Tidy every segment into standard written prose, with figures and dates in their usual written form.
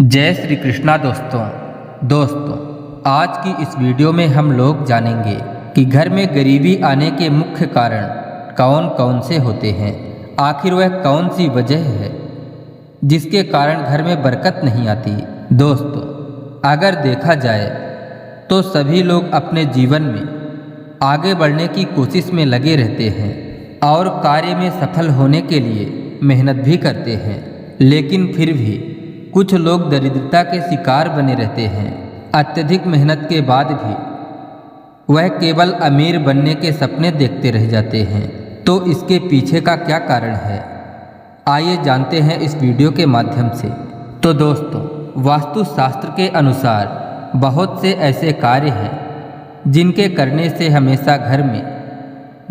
जय श्री कृष्णा दोस्तों आज की इस वीडियो में हम लोग जानेंगे कि घर में गरीबी आने के मुख्य कारण कौन कौन से होते हैं। आखिर वह कौन सी वजह है जिसके कारण घर में बरकत नहीं आती। दोस्तों, अगर देखा जाए तो सभी लोग अपने जीवन में आगे बढ़ने की कोशिश में लगे रहते हैं और कार्य में सफल होने के लिए मेहनत भी करते हैं, लेकिन फिर भी कुछ लोग दरिद्रता के शिकार बने रहते हैं। अत्यधिक मेहनत के बाद भी वह केवल अमीर बनने के सपने देखते रह जाते हैं। तो इसके पीछे का क्या कारण है, आइए जानते हैं इस वीडियो के माध्यम से। तो दोस्तों, वास्तुशास्त्र के अनुसार बहुत से ऐसे कार्य हैं जिनके करने से हमेशा घर में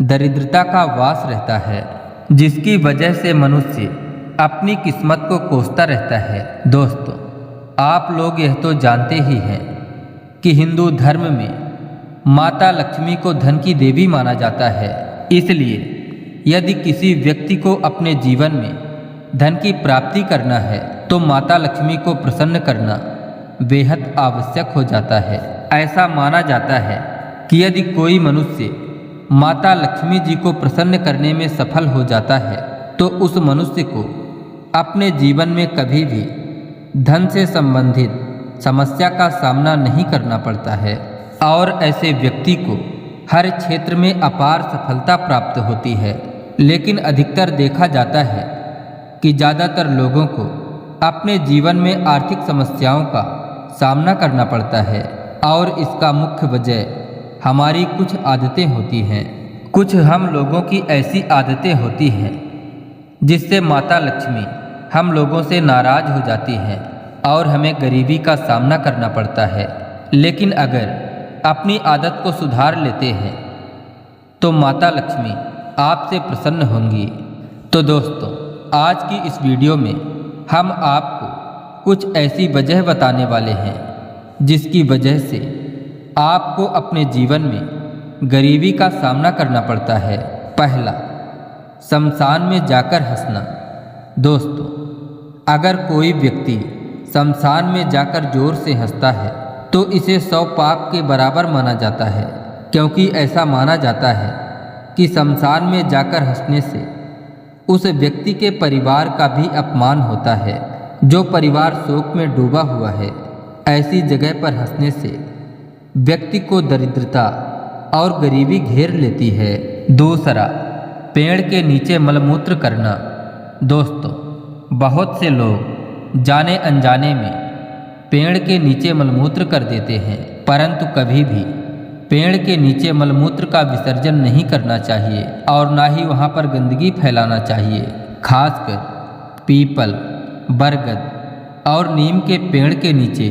दरिद्रता का वास रहता है, जिसकी वजह से मनुष्य अपनी किस्मत को कोसता रहता है। दोस्तों, आप लोग यह तो जानते ही हैं कि हिंदू धर्म में माता लक्ष्मी को धन की देवी माना जाता है। इसलिए यदि किसी व्यक्ति को अपने जीवन में धन की प्राप्ति करना है तो माता लक्ष्मी को प्रसन्न करना बेहद आवश्यक हो जाता है। ऐसा माना जाता है कि यदि कोई मनुष्य माता लक्ष्मी जी को प्रसन्न करने में सफल हो जाता है तो उस मनुष्य को अपने जीवन में कभी भी धन से संबंधित समस्या का सामना नहीं करना पड़ता है और ऐसे व्यक्ति को हर क्षेत्र में अपार सफलता प्राप्त होती है। लेकिन अधिकतर देखा जाता है कि ज़्यादातर लोगों को अपने जीवन में आर्थिक समस्याओं का सामना करना पड़ता है और इसका मुख्य वजह हमारी कुछ आदतें होती हैं। कुछ हम लोगों की ऐसी आदतें होती हैं जिससे माता लक्ष्मी हम लोगों से नाराज हो जाती हैं और हमें गरीबी का सामना करना पड़ता है। लेकिन अगर अपनी आदत को सुधार लेते हैं तो माता लक्ष्मी आपसे प्रसन्न होंगी। तो दोस्तों, आज की इस वीडियो में हम आपको कुछ ऐसी वजह बताने वाले हैं जिसकी वजह से आपको अपने जीवन में गरीबी का सामना करना पड़ता है। पहला, शमशान में जाकर हंसना। दोस्तों, अगर कोई व्यक्ति शमशान में जाकर जोर से हंसता है तो इसे 100 पाप के बराबर माना जाता है, क्योंकि ऐसा माना जाता है कि शमशान में जाकर हंसने से उस व्यक्ति के परिवार का भी अपमान होता है, जो परिवार शोक में डूबा हुआ है। ऐसी जगह पर हंसने से व्यक्ति को दरिद्रता और गरीबी घेर लेती है। दूसरा, पेड़ के नीचे मलमूत्र करना। दोस्तों, बहुत से लोग जाने अनजाने में पेड़ के नीचे मलमूत्र कर देते हैं, परंतु कभी भी पेड़ के नीचे मलमूत्र का विसर्जन नहीं करना चाहिए और ना ही वहाँ पर गंदगी फैलाना चाहिए। खासकर पीपल, बरगद और नीम के पेड़ के नीचे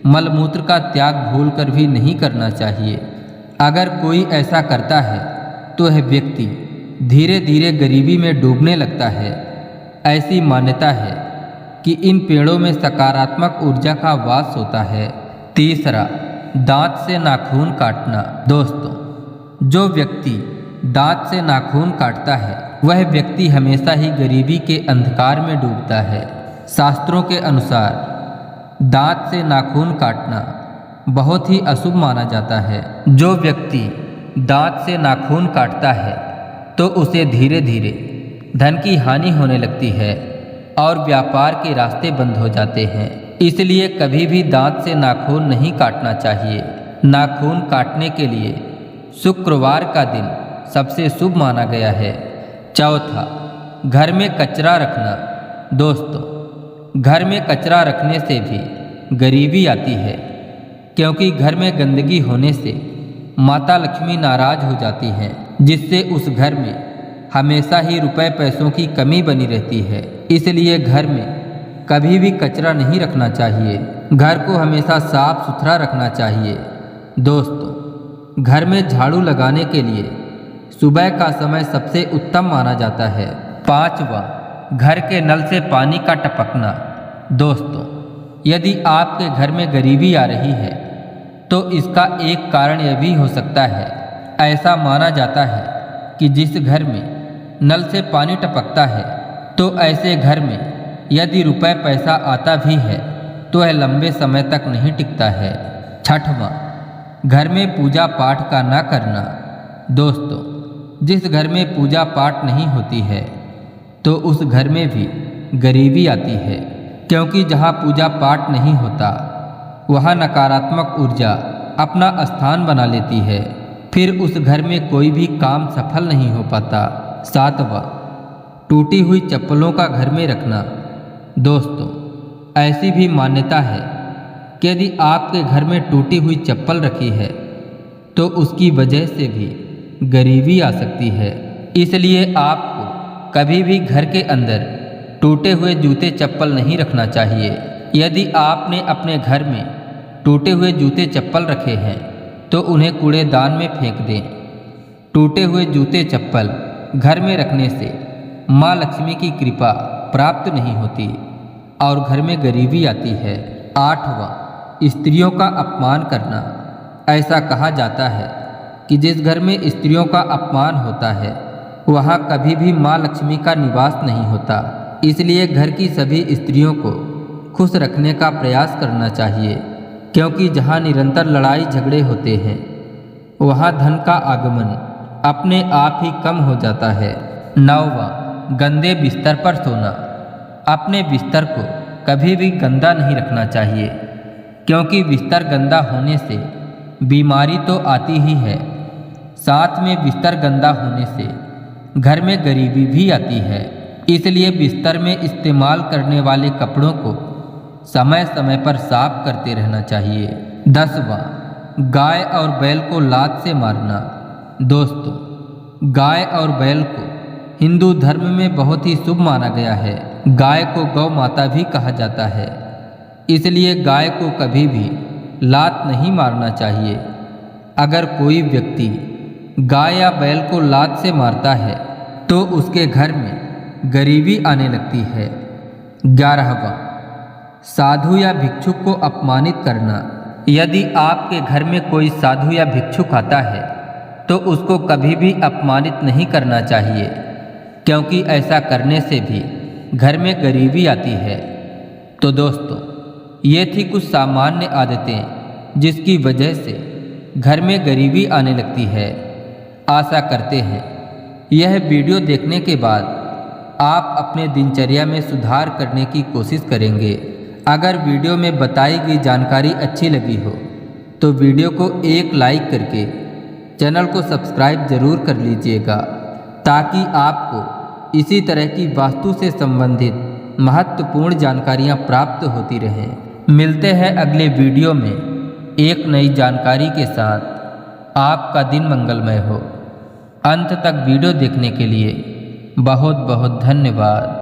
मलमूत्र का त्याग भूलकर भी नहीं करना चाहिए। अगर कोई ऐसा करता है तो वह व्यक्ति धीरे धीरे गरीबी में डूबने लगता है। ऐसी मान्यता है कि इन पेड़ों में सकारात्मक ऊर्जा का वास होता है। तीसरा, दांत से नाखून काटना। दोस्तों, जो व्यक्ति दांत से नाखून काटता है वह व्यक्ति हमेशा ही गरीबी के अंधकार में डूबता है। शास्त्रों के अनुसार दांत से नाखून काटना बहुत ही अशुभ माना जाता है। जो व्यक्ति दांत से नाखून काटता है तो उसे धीरे धीरे धन की हानि होने लगती है और व्यापार के रास्ते बंद हो जाते हैं। इसलिए कभी भी दांत से नाखून नहीं काटना चाहिए। नाखून काटने के लिए शुक्रवार का दिन सबसे शुभ माना गया है। चौथा, घर में कचरा रखना। दोस्तों, घर में कचरा रखने से भी गरीबी आती है, क्योंकि घर में गंदगी होने से माता लक्ष्मी नाराज हो जाती हैं, जिससे उस घर में हमेशा ही रुपए पैसों की कमी बनी रहती है। इसलिए घर में कभी भी कचरा नहीं रखना चाहिए। घर को हमेशा साफ सुथरा रखना चाहिए। दोस्तों, घर में झाड़ू लगाने के लिए सुबह का समय सबसे उत्तम माना जाता है। पांचवा, घर के नल से पानी का टपकना। दोस्तों, यदि आपके घर में गरीबी आ रही है तो इसका एक कारण यह भी हो सकता है। ऐसा माना जाता है कि जिस घर में नल से पानी टपकता है तो ऐसे घर में यदि रुपए पैसा आता भी है तो यह लंबे समय तक नहीं टिकता है। छठवां, घर में पूजा पाठ का न करना। दोस्तों, जिस घर में पूजा पाठ नहीं होती है तो उस घर में भी गरीबी आती है, क्योंकि जहाँ पूजा पाठ नहीं होता वहाँ नकारात्मक ऊर्जा अपना स्थान बना लेती है। फिर उस घर में कोई भी काम सफल नहीं हो पाता। सातवां, टूटी हुई चप्पलों का घर में रखना। दोस्तों, ऐसी भी मान्यता है कि यदि आपके घर में टूटी हुई चप्पल रखी है तो उसकी वजह से भी गरीबी आ सकती है। इसलिए आपको कभी भी घर के अंदर टूटे हुए जूते चप्पल नहीं रखना चाहिए। यदि आपने अपने घर में टूटे हुए जूते चप्पल रखे हैं तो उन्हें कूड़ेदान में फेंक दें। टूटे हुए जूते चप्पल घर में रखने से माँ लक्ष्मी की कृपा प्राप्त नहीं होती और घर में गरीबी आती है। आठवां, स्त्रियों का अपमान करना। ऐसा कहा जाता है कि जिस घर में स्त्रियों का अपमान होता है वहाँ कभी भी माँ लक्ष्मी का निवास नहीं होता। इसलिए घर की सभी स्त्रियों को खुश रखने का प्रयास करना चाहिए, क्योंकि जहाँ निरंतर लड़ाई झगड़े होते हैं वहाँ धन का आगमन अपने आप ही कम हो जाता है। नौवां, गंदे बिस्तर पर सोना। अपने बिस्तर को कभी भी गंदा नहीं रखना चाहिए, क्योंकि बिस्तर गंदा होने से बीमारी तो आती ही है, साथ में बिस्तर गंदा होने से घर में गरीबी भी आती है। इसलिए बिस्तर में इस्तेमाल करने वाले कपड़ों को समय समय पर साफ करते रहना चाहिए। 10वां, गाय और बैल को लात से मारना। दोस्तों, गाय और बैल को हिंदू धर्म में बहुत ही शुभ माना गया है। गाय को गौ माता भी कहा जाता है, इसलिए गाय को कभी भी लात नहीं मारना चाहिए। अगर कोई व्यक्ति गाय या बैल को लात से मारता है तो उसके घर में गरीबी आने लगती है। 11वां, साधु या भिक्षुक को अपमानित करना। यदि आपके घर में कोई साधु या भिक्षुक आता है तो उसको कभी भी अपमानित नहीं करना चाहिए, क्योंकि ऐसा करने से भी घर में गरीबी आती है। तो दोस्तों, ये थी कुछ सामान्य आदतें जिसकी वजह से घर में गरीबी आने लगती है। आशा करते हैं यह वीडियो देखने के बाद आप अपने दिनचर्या में सुधार करने की कोशिश करेंगे। अगर वीडियो में बताई गई जानकारी अच्छी लगी हो तो वीडियो को एक लाइक करके चैनल को सब्सक्राइब जरूर कर लीजिएगा, ताकि आपको इसी तरह की वास्तु से संबंधित महत्वपूर्ण जानकारियाँ प्राप्त होती रहें। मिलते हैं अगले वीडियो में एक नई जानकारी के साथ। आपका दिन मंगलमय हो। अंत तक वीडियो देखने के लिए बहुत बहुत धन्यवाद।